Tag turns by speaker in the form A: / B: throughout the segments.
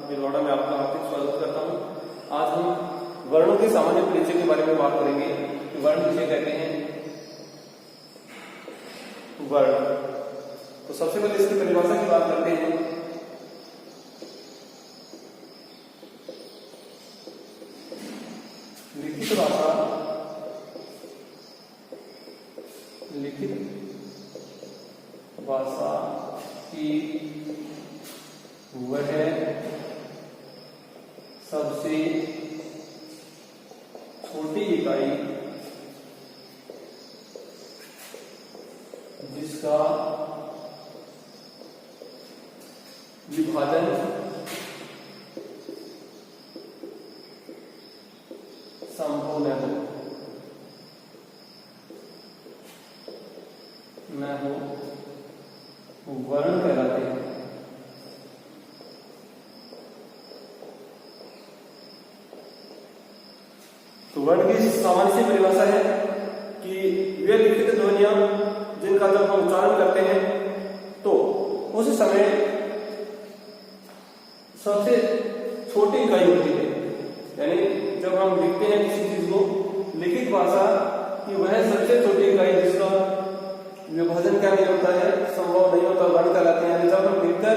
A: भिलवाड़ा में आपका हार्दिक स्वागत करता हूं। आज हम वर्णों के सामान्य परिचय के बारे में बात करेंगे कि वर्ण किसे कहते हैं। वर्ण, तो सबसे पहले इसकी परिभाषा की बात करते हैं। लिखित भाषा की वह सबसे छोटी इकाई जिसका विभाजन संभव न हो वर्ण कहलाते हैं। तो वर्ण की सामान्य सी परिभाषा है कि वे लिखित ध्वनियां जिनका जब हम उच्चारण करते हैं तो उस समय सबसे छोटी इकाई होती है। यानी जब हम लिखते हैं किसी चीज को, लिखित भाषा की वह सबसे छोटी इकाई जिसका विभाजन क्या नहीं होता है, संभव नहीं होता, वर्ण कहलाते हैं। जब हम लिखकर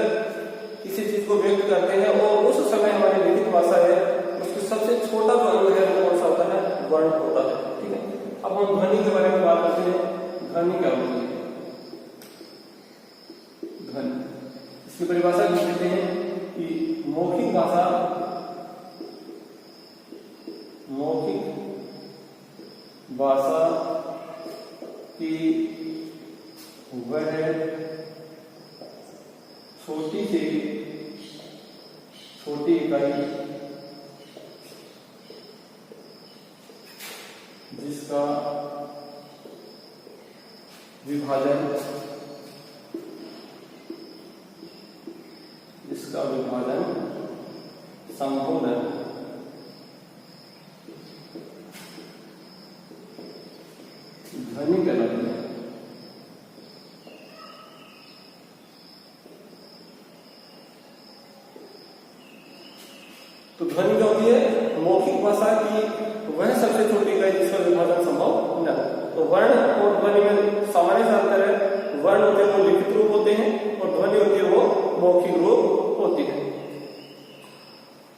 A: किसी चीज को व्यक्त करते हैं और उस समय हमारी लिखित भाषा है उसकी सबसे छोटा जो अंग है वो कौन सा होता है, वर्ण होता है। ठीक है, अब हम ध्वनि के बारे में बात करते हैं। ध्वनि क्या होती है? ध्वनि, इसकी परिभाषा कहते हैं कि मौखिक भाषा की वह छोटी से छोटी इकाई जिसका विभाजन संभव है। ध्वनि कहलाती है। तो ध्वनि क्या होती है? मौखिक भाषा की वह सबसे छोटी इकाई जिसका विभाजन संभव न हो। तो वर्ण और ध्वनि में सामान्य सा अंतर है। वर्ण होते हैं वो लिखित रूप होते हैं और ध्वनि होती है वो मौखिक रूप होती है।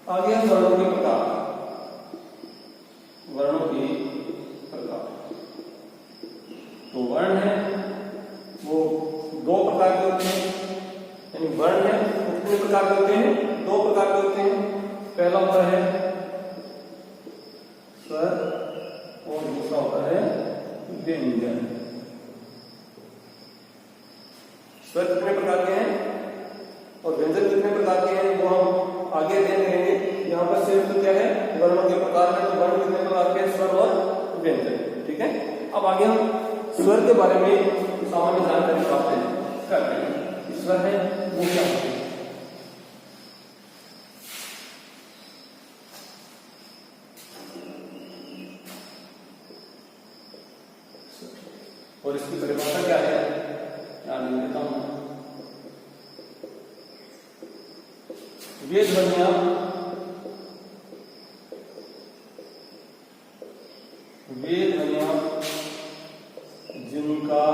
A: आगे हम वर्णों के प्रकार। वर्णों की प्रकार, तो वर्ण है वो दो प्रकार के होते हैं। यानी वर्ण है वो कितने प्रकार के होते हैं? दो प्रकार के होते हैं। पहला होता है स्वर और दूसरा होता है व्यंजन। स्वर कितने प्रकार के हैं और व्यंजन कितने प्रकार के हैं वो हम आगे अध्ययन करेंगे। यहाँ पर सिर्फ क्या है, वर्णों के प्रकार में, तो वर्ण कितने प्रकार के हैं, स्वर और व्यंजन। ठीक है, अब आगे हम स्वर के बारे में सामान्य जानकारी प्राप्त करते हैं। स्वर है वो क्या होते हैं और इसकी परिभाषा क्या है, ध्यान देता हूं। वे ध्वनियां जिनका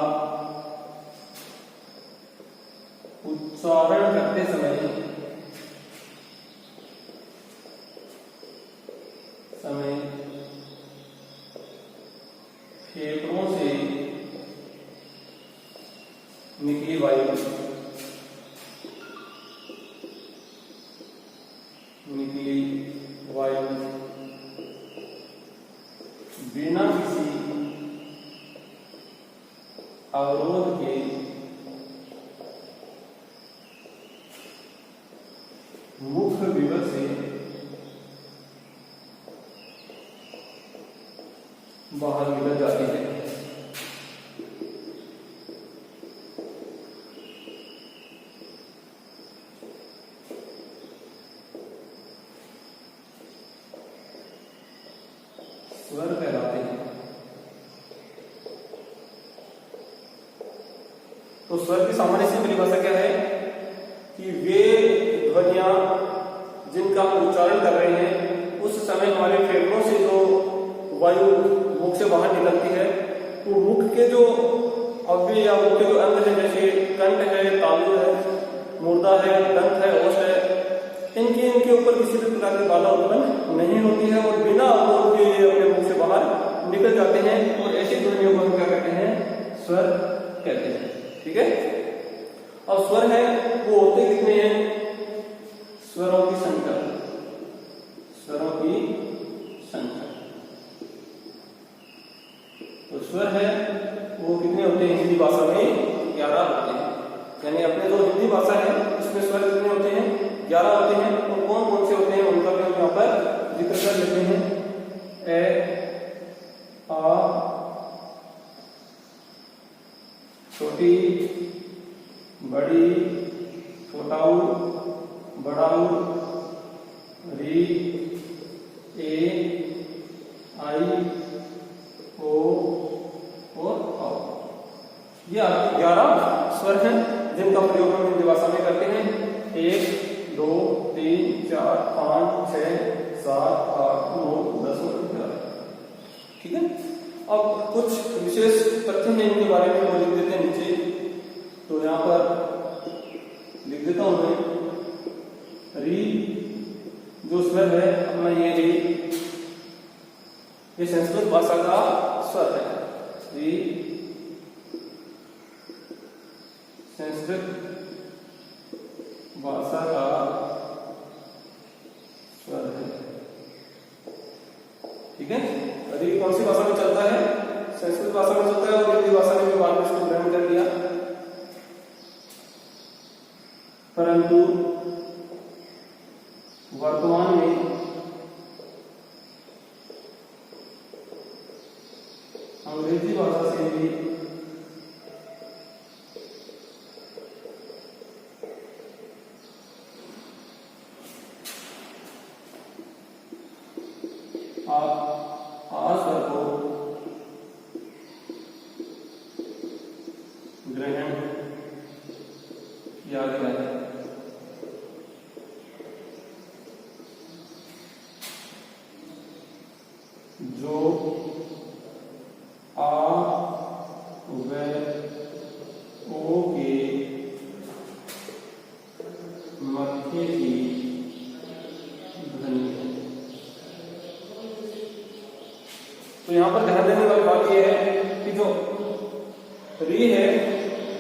A: उच्चारण करते समय फेफड़ों से निकली वायु बिना किसी अवरोध के मुख्य विवर से बाहर निकल जाती है। स्वर कहलाते हैं। तो स्वर की सामान्य सी परिभाषा क्या है कि वे ध्वनियां जिनका हम उच्चारण कर रहे हैं उस समय हमारे फेफड़ों से जो वायु मुख से बाहर निकलती है, वो मुख के जो अव्यय या मुख के जो अंग है, जैसे कंठ है, तालु है, मुर्दा है, दंत है, ओष्ठ है, इनके ऊपर किसी भी प्रकार की बाधा उत्पन्न नहीं होती है और बिना अवरोध के ये अपने मुख से बाहर निकल जाते हैं और ऐसी ध्वनियों को हम क्या कहते हैं? स्वर कहते हैं। ठीक है। और स्वर है वो होते कितने हैं? स्वरों की संख्या, स्वरों की संख्या। तो स्वर है वो कितने होते हैं? हिंदी भाषा में 11 होते हैं। यानी अपने जो हिंदी भाषा है इसमें स्वर कितने होते हैं? 11 होते हैं। और कौन कौन से होते हैं उनका भी हम यहाँ पर जिक्र कर लेते हैं। ए, आ, छोटी, बड़ी, छोटाऊ, बड़ाऊ, री, ए, आई, ओ और औ। ये 11 स्वर हैं जिनका प्रयोग हम हिंदी भाषा में करते हैं। 1, 2, 3, 4, 5, 6, 7, 8, 9, 10 और 11। ठीक है। अब कुछ विशेष तथ्य हैं इनके बारे में, वो लिख देते हैं नीचे। तो यहाँ पर लिख देता हूं मैं। री जो स्वर है अपना, ये री, ये संस्कृत भाषा का स्वर है। री संस्कृत भाषा का स्वर है। ठीक है। री कौन सी भाषा में चलता है? संस्कृत भाषा में चलता है और हिंदी भाषा में भी बाद में इसको ग्रहण कर लिया। परंतु वर्तमान में अंग्रेजी भाषा से भी आ स्वर को ग्रहण किया गया है। जो आ व ओ के मध्य की ध्वनि है। तो यहां पर ध्यान देने वाली बात यह है कि जो री है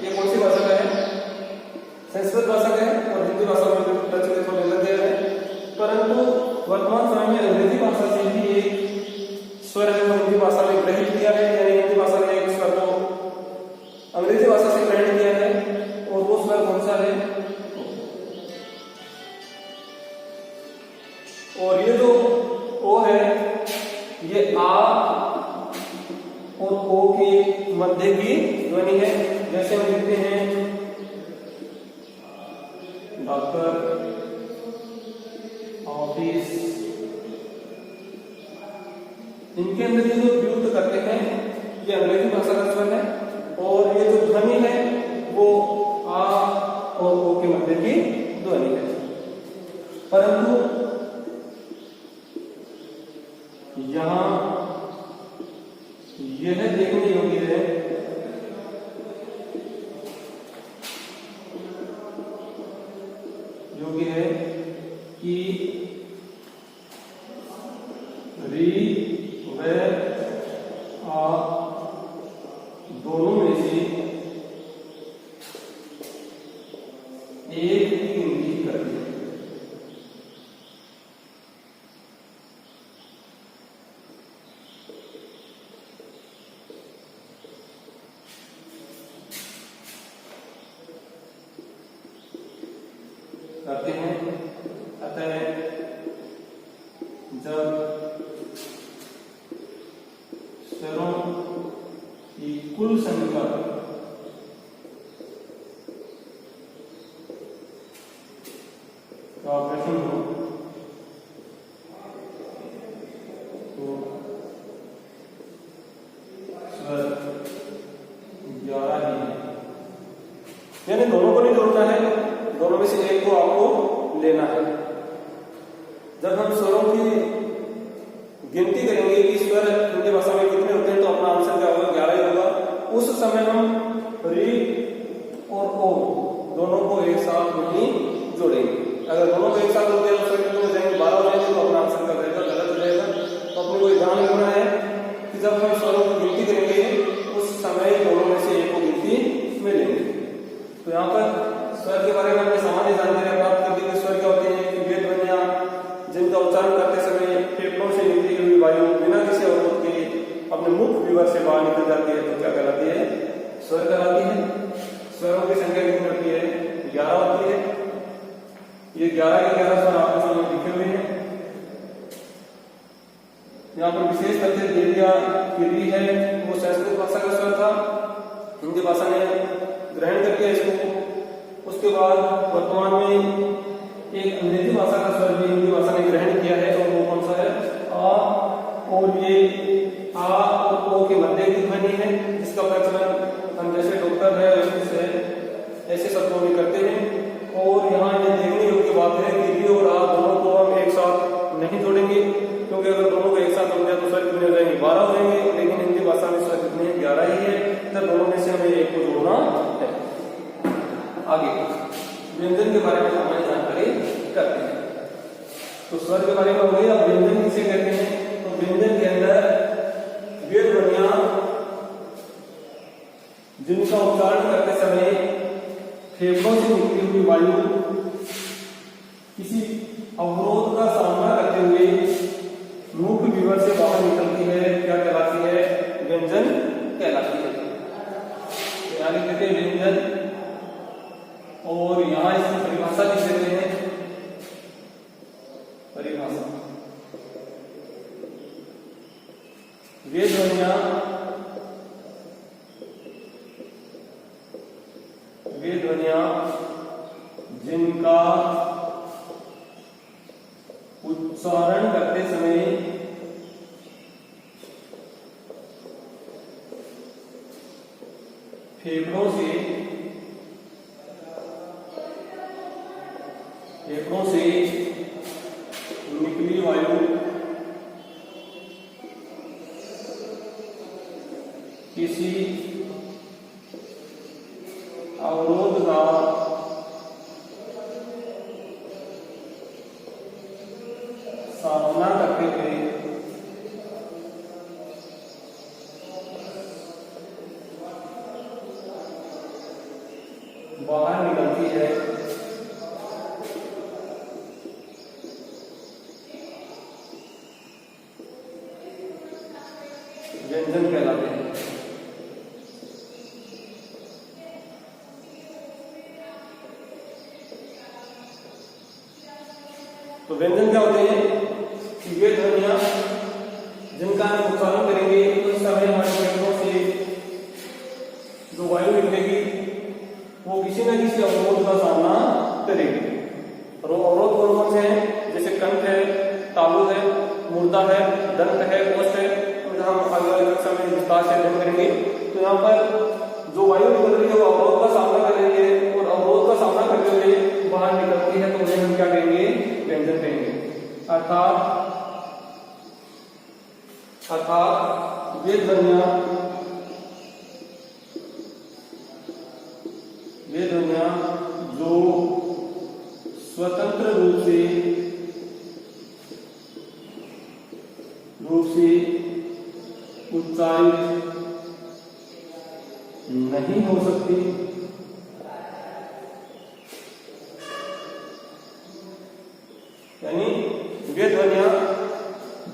A: ये कौन सी भाषा का है? संस्कृत भाषा का है और हिंदी भाषा में प्रचलित होने लगे हैं। परंतु वर्तमान समय में अंग्रेजी भाषा से भी एक स्वर है वो हिंदी भाषा में ग्रहित किया है। यानी हिंदी भाषा ने एक स्वर को अंग्रेजी भाषा से ग्रहण किया है और वो स्वर कौन सा है? और ये जो ओ है ये आ और ओ के मध्य की ध्वनि है। जैसे हम लिखते हैं डॉक्टर, ऑफिस, इनके अंदर ये जो प्रयुक्त करते हैं ये अंग्रेजी भाषा का स्वर है और ये जो ध्वनि है वो आ और ओ के मध्य की ध्वनि है। परंतु यहां यह देखने योग्य है कि री व आ दोनों में से एक की गिनती करनी है। करते हैं। अतः जब स्वरों की कुल संख्या का प्रश्न हो तो स्वर 11 ही है। यानी दोनों को नहीं जोड़ना है, दोनों में से एक को आपको लेना है। जब हम स्वरों की गिनती करेंगे कि स्वर हिंदी भाषा में कितने होते हैं, तो अपना आंसर क्या होगा, 11 ही होगा। उस समय हम री और ओ दोनों को एक साथ नहीं जोड़ेंगे। अगर दोनों को एक साथ जोड़ दिया तो स्वर कितने हो जाएंगे, 12 हो जाएंगे, तो अपना आंसर क्या रहेगा, गलत हो जाएगा। तो अपने को ध्यान रखना है कि जब हम स्वरों की गिनती करेंगे उस समय दोनों में से एक को गिनती में लेंगे। तो यहाँ पर स्वर के बारे में हमने सामान्य जानकारी प्राप्त कर दी कि स्वर क्या होते हैं, कि वे ध्वनियां जिनका उच्चारण करते समय फेफड़ों से निकली हुई वायु बिना किसी अवरोध के अपने मुख विवर से बाहर निकल जाती है, तो क्या कहलाती है, स्वर कहलाती है। स्वरों की संख्या कितनी होती है, 11 होती है। ये 11 के 11 स्वर आपके सामने लिखे हुए हैं। यहाँ पर विशेष तथ्य दे दिया कि री है वो संस्कृत भाषा का स्वर था, हिंदी भाषा ने ग्रहण कर लिया इसको। उसके बाद वर्तमान में एक अंग्रेजी भाषा का स्वर भी हिंदी भाषा ने ग्रहण किया है, और वो कौन सा है, आ। और ये आ और ओ के मध्य की ध्वनि है, जिसका प्रचलन हम जैसे डॉक्टर है ऐसे शब्दों में करते हैं। और यहाँ ये देखने योग्य बात है कि री और आ दोनों को हम एक साथ नहीं जोड़ेंगे, क्योंकि अगर दोनों को एक साथ जोड़ दिया तो स्वर कितने हो जाएंगे, 12 हो जाएंगे। लेकिन हिंदी भाषा में स्वर कितने हैं, 11 ही है। तो दोनों में से हमें एक को जोड़ना है। आगे व्यंजन के बारे में सामान्य जानकारी करते हैं। तो स्वर के बारे में हो गई। अब व्यंजन किसे कहते हैं, तो व्यंजन के अंदर वे ध्वनियां जिनका उच्चारण करते समय फेफड़ों से निकली हुई वायु किसी अवरोध का सामना करते हुए मुख विवर से बाहर निकलती है, क्या कहलाती है, व्यंजन कहलाती है। यानी कहते हैं व्यंजन। और यहां इसकी परिभाषा लिख देते हैं, परिभाषा, वे ध्वनियां जिनका उच्चारण करते समय फेफड़ों से निकली वायु किसी अवरोध का सामना करते हुए बाहर निकलती है, व्यंजन कहलाते हैं। तो व्यंजन क्या होते हैं, कि वे ध्वनियां जिनका हम उच्चारण करेंगे उस समय हमारे फेफड़ों से जो वायु निकलेगी वो किसी न किसी अवरोध का सामना करेगी। और वो अवरोध कौन से हैं, जैसे कंठ है, तालु है, मुर्दा है, दंत है, ओष्ठ है, हम आगे वाली कक्षा में विस्तार से अध्ययन करेंगे। तो यहाँ पर जो वायु निकल रही है वो अवरोध का सामना कर रही है, और अवरोध का सामना करते हुए बाहर निकलती है, तो उन्हें हम क्या कहेंगे, व्यंजन कहेंगे। अर्थात वे ध्वनियां जो स्वतंत्र रूप से उच्चारित नहीं हो सकती, यानी वे ध्वनियां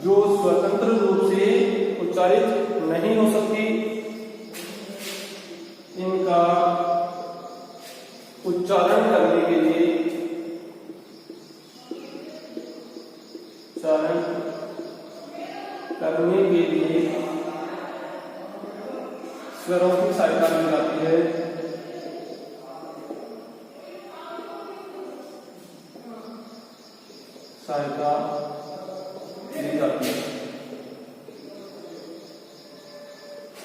A: जो स्वतंत्र रूप से उच्चारित नहीं हो सकती, इनका उच्चारण करने के लिए स्वरों की सहायता ली जाती है। सहायता ली जाती है।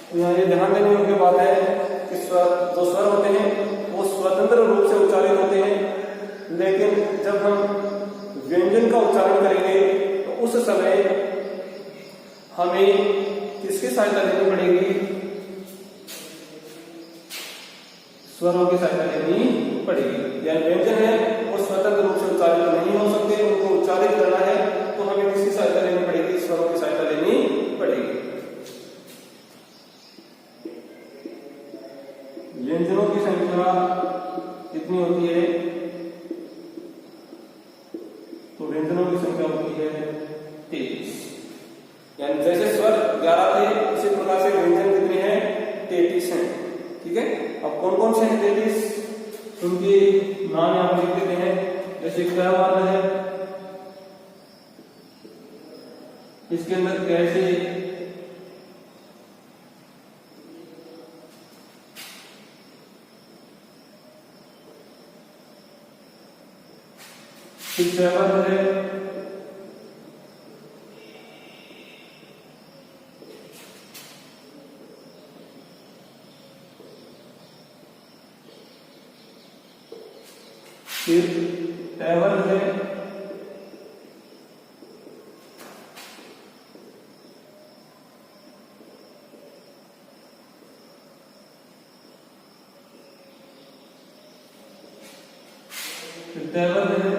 A: तो यहाँ ये ध्यान देने योग्य बात है कि जो स्वर होते हैं वो स्वतंत्र रूप से उच्चारित होते हैं, लेकिन जब हम व्यंजन का उच्चारण करेंगे तो उस समय हमें किसकी सहायता लेनी पड़ेगी? स्वरों की सहायता लेनी पड़ेगी। यानी व्यंजन है वो स्वतंत्र रूप से उच्चारित नहीं हो सकते, उनको उच्चारित करना है तो हमें किसकी सहायता लेनी पड़ेगी? स्वरों की सहायता लेनी पड़ेगी। व्यंजनों की संख्या कितनी होती है? तो व्यंजनों की संख्या होती है 33। यानी जैसे स्वर 11 थे इसी प्रकार से व्यंजन कितने हैं? 33 हैं। ठीक है, अब कौन कौन से हैं 33? उनके नाम यहां पर लिख देते हैं। जैसे क वर्ण है, इसके अंदर कैसे वर्ण है, फिर टैवल है, फिर टैवल है,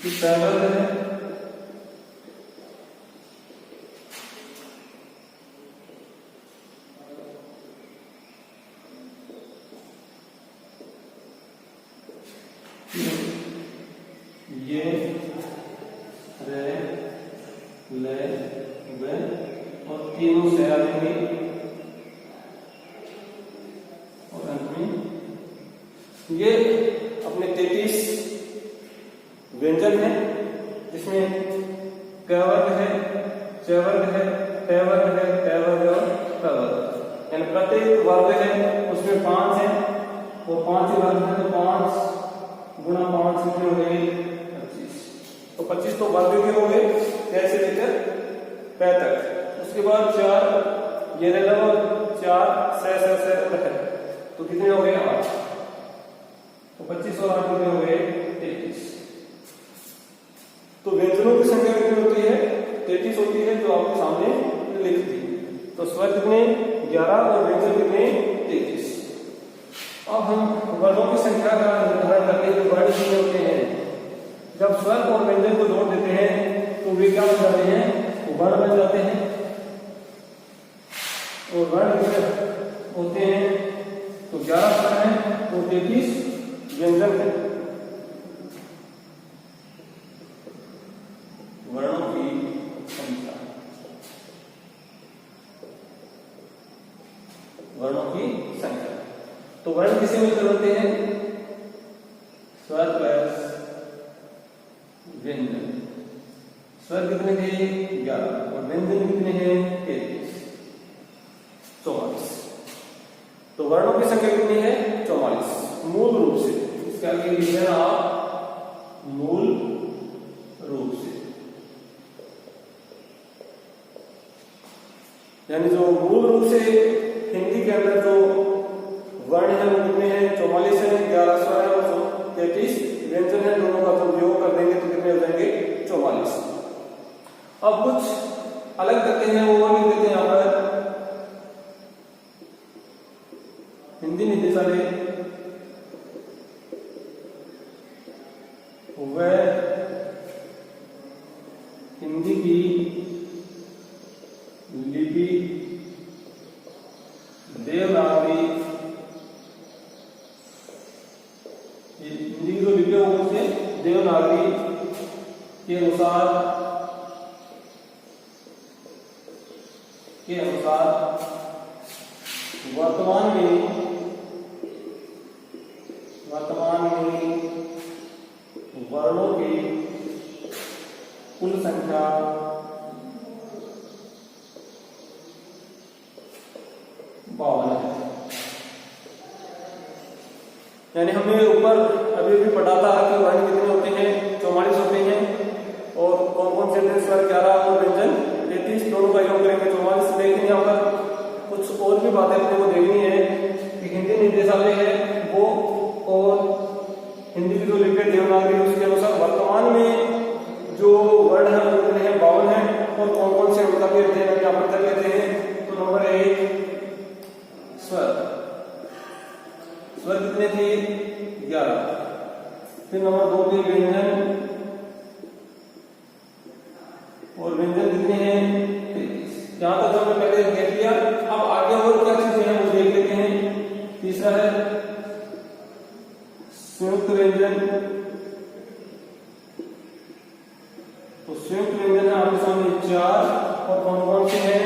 A: फिर टैवल है, ये रे ले वे और तीनों से आ जाएंगे और अंत में ये अपने 33 व्यंजन है, जिसमें क वर्ग है, च वर्ग है, ट वर्ग है, ट वर्ग और ट वर्ग। यानी प्रत्येक वर्ग है उसमें 5 है और 5 वर्ग है तो 5 गुणा 5 कितने हो गए? 25। तो 25 तो वर्ग के हो गए कैसे लेकर पै तक। उसके बाद 4 ये लगभग 4 से तो कितने हो गए? 8। तो 25 और 8 कितने हो गए? 33। तो व्यंजनों की संख्या कितनी होती है? 33 होती है, जो आपके सामने लिख दी। तो स्वर कितने? 11 और व्यंजन कितने? 33। अब हम वर्णों की संख्या का निर्धारण करते हैं। वर्ण कितने होते हैं? जब स्वर और व्यंजन को जोड़ देते हैं तो वे क्या बन जाते हैं? वर्ण बन जाते हैं। और वर्ण कितने होते हैं? तो 11 स्वर हैं तो 33 व्यंजन है। वर्णों की संख्या, वर्णों की संख्या। तो वर्ण किसे मिलकर बनते हैं? स्वर प्लस व्यंजन। स्वर कितने थे? 11 और व्यंजन कितने हैं? 33, 44। तो वर्णों की संख्या कितनी है? 44 मूल रूप से। इसके आगे लिखना आप मूल रूप से, यानी जो मूल रूप से हिंदी के अंदर जो वर्ण है वो कितने हैं? 44 है। 11 स्वर है और 33 व्यंजन है। दोनों का जब योग कर देंगे तो कितने हो जाएंगे? 44। अब कुछ अलग करते हैं, वो लिख देते हैं यहां पर हिंदी में जैसा वह हिंदी की लिपि देवनागरी, हिंदी की जो लिपि होगी उसे देवनागरी के अनुसार वर्तमान में वर्णों की कुल संख्या 52 है। यानी हमने ऊपर अभी भी पढ़ा था कि वर्ण कितने होते हैं? 44 होते हैं। और कौन कौन से स्वर? 11 और व्यंजन कितने थे? 11। फिर नंबर 2 पे व्यंजन, और व्यंजन कितने हैं? 23। यहां तक हमने पहले देख लिया। अब आगे और क्या चीजें हैं वो देख लेते हैं। तीसरा है संयुक्त व्यंजन। तो संयुक्त व्यंजन है आपके सामने 4, और कौन कौन से हैं?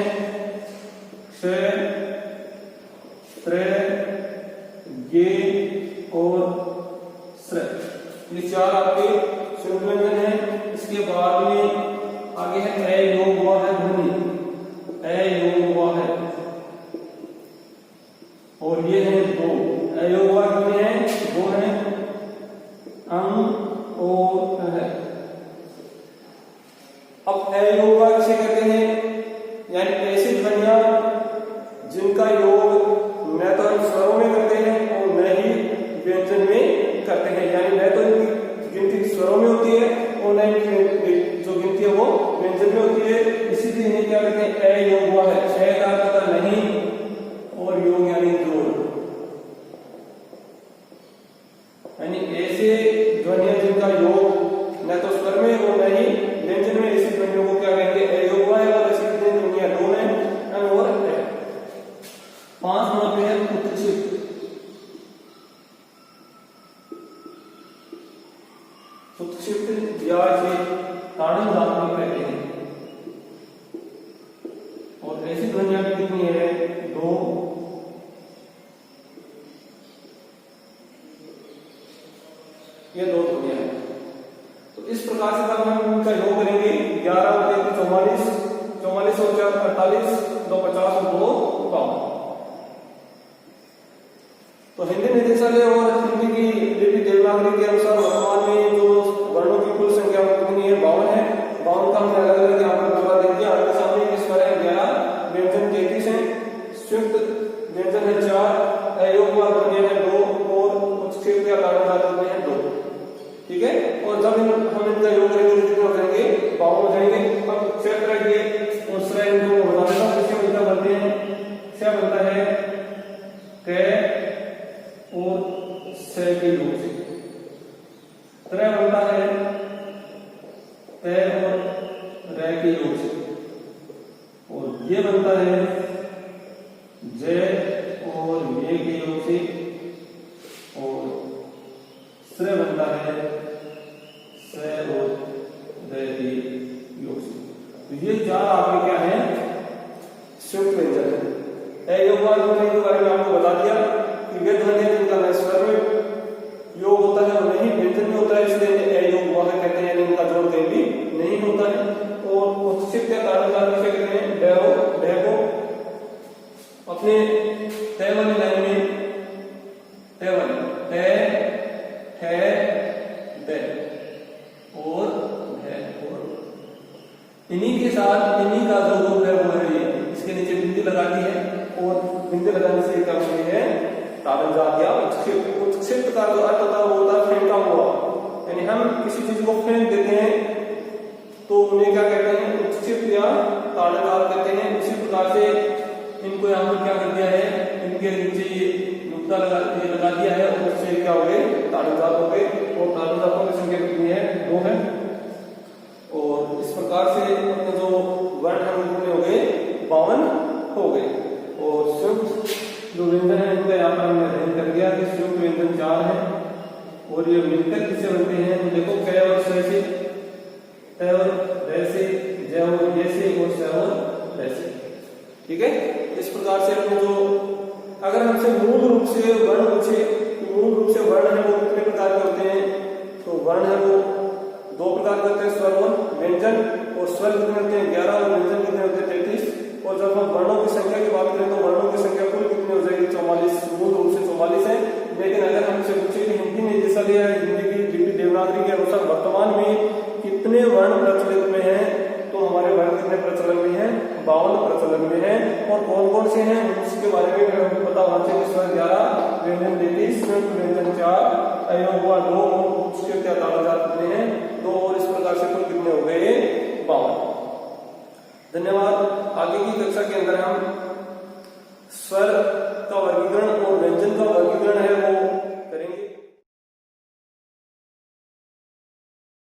A: क्षय, त्रय, गे और श्रय। ये 4 आपके संयुक्त व्यंजन हैं। इसके बाद में आगे है अयोग हुआ है ध्वनि, अयोग हुआ है, और ये है 2 अयोग हुआ कितने हैं? 2 हैं, अंग और है। अब अयोग हुआ किसे कहते हैं? यानी ऐसी ध्वनियां जिनका योग न तो हम स्वरों में करते हैं और न ही व्यंजन में करते हैं। यानी न तो इनकी गिनती स्वरों में होती है और न इनकी जो गिनती है वो व्यंजन में होती है। इसीलिए इन्हें क्या कहते हैं? अयोग हुआ है। अ का अर्थ नहीं, और योग यानी जोड़। यानी ऐसे ध्वनियां जिनका योग न तो स्वर में और न ही व्यंजन में, ऐसी ध्वनियों को क्या कहेंगे? अयोग हुआ है। और ऐसी ध्वनियां 2 हैं, अं और अ। 5 नंबर पे है उत्क्षिप्त। उत्क्षिप्त या इसे ताड़न धातु कहते हैं। और ऐसी ध्वनियां कितनी है? 2। ये 2 ध्वनियां हैं। तो इस प्रकार से जब हम इनका योग करेंगे 11 और 3 44, 44 और 4 48, 2 50 और 2 52। तो हिंदी निदेशालय और हिंदी की लिपि देवनागरी के अनुसार वर्तमान में जो वर्णों की कुल संख्या कितनी है? 52 है। 52 का हमने अलग अलग यहाँ पर विवरण दे दिया। आपके सामने इस स्वर है 11, व्यंजन 33 है, संयुक्त व्यंजन है 4, अयोग हुआ ध्वनि है 2, और उत्क्षेप या ताड़न धातु है 2। ठीक है। और जब हम इनका योग करेंगे तो कितना हो जाएंगे? 52 हो जाएंगे। अब क्षय करेंगे और श्रय इनको बता देता हूं किससे मिलकर बनते हैं। क्षय बनता है क और स के योग से, त्रय बनता है त और र के योग से, और ये बनता है ज और ये के योग से, और श्रय बनता है स और र के योग से। तो ये 4 आपके क्या है? संयुक्त व्यंजन है। अयोग वाले ध्वनि के बारे में आपको बता दिया कि वे ध्वनि जिनका न स्वर में योग होता है और नहीं व्यंजन में होता है, इसलिए अयोग हुआ कहते हैं। इनका जोड़ कभी नहीं होता है। और उत्क्षिप्त या ताड़न धातु से कहते हैं ढ को अपने तय वाली लाइन में तय वाली त, ठ, द और ढ, और इन्हीं के साथ इन्हीं का जो रूप है वो है ये। इसके नीचे बिंदी लगा दी है, और बिंदी लगाने से क्या होती है? ताड़न जात या उत्क्षिप्त। उत्क्षिप्त का जो अर्थ होता है वो होता है फेंका हुआ। यानी हम किसी चीज को फेंक देते हैं तो उन्हें क्या कहते हैं? उत्क्षिप्त या ताड़न जात कहते हैं। इसी प्रकार से इनको यहाँ पर क्या कर दिया है? इनके नीचे ये नुक्ता लगा दिया है, और उससे क्या हो गए? ताड़न जात हो गए। और ताड़न जातों की संख्या कितनी है? 2 है। और इस प्रकार से अपने जो वर्ण है कितने हो गए? 52 हो गए। और संयुक्त जो व्यंजन है उनका यहाँ पर हमने अध्ययन कर दिया कि संयुक्त व्यंजन 4 है, और ये मिलकर किससे बनते हैं? तो देखो क और स से, त और र से, ज और ये से, और स और र से। ठीक है। इस प्रकार से अपने जो अगर हमसे मूल रूप से वर्ण पूछे, मूल रूप से वर्ण है वो कितने प्रकार के होते हैं? तो वर्ण है वो 2 प्रकार के होते हैं, स्वर और व्यंजन। और स्वर कितने होते हैं? 11, और व्यंजन कितने होते हैं? 33। और जब हम वर्णों की संख्या की बात करें तो वर्णों की संख्या कुल कितनी हो जाएगी? 44। मूल रूप से 44 है। लेकिन अगर हमसे पूछे कि हिंदी में जैसा लिया है, हिंदी की लिपि देवनागरी के अनुसार वर्तमान में कितने वर्ण प्रचलित में हैं, तो हमारे वर्ण कितने प्रचलन में हैं? 52 प्रचलन में हैं। और कौन कौन से हैं उसके बारे में हमें पता होना चाहिए। स्वर 11, व्यंजन 33, संयुक्त व्यंजन 4, अयोग हुआ 2, उत्क्षेप या ताड़न जात कितने हैं? 2। और इस प्रकार से कुल कितने हो गए? 52। धन्यवाद। आगे की कक्षा के अंदर हम स्वर का वर्गीकरण और व्यंजन का वर्गीकरण है वो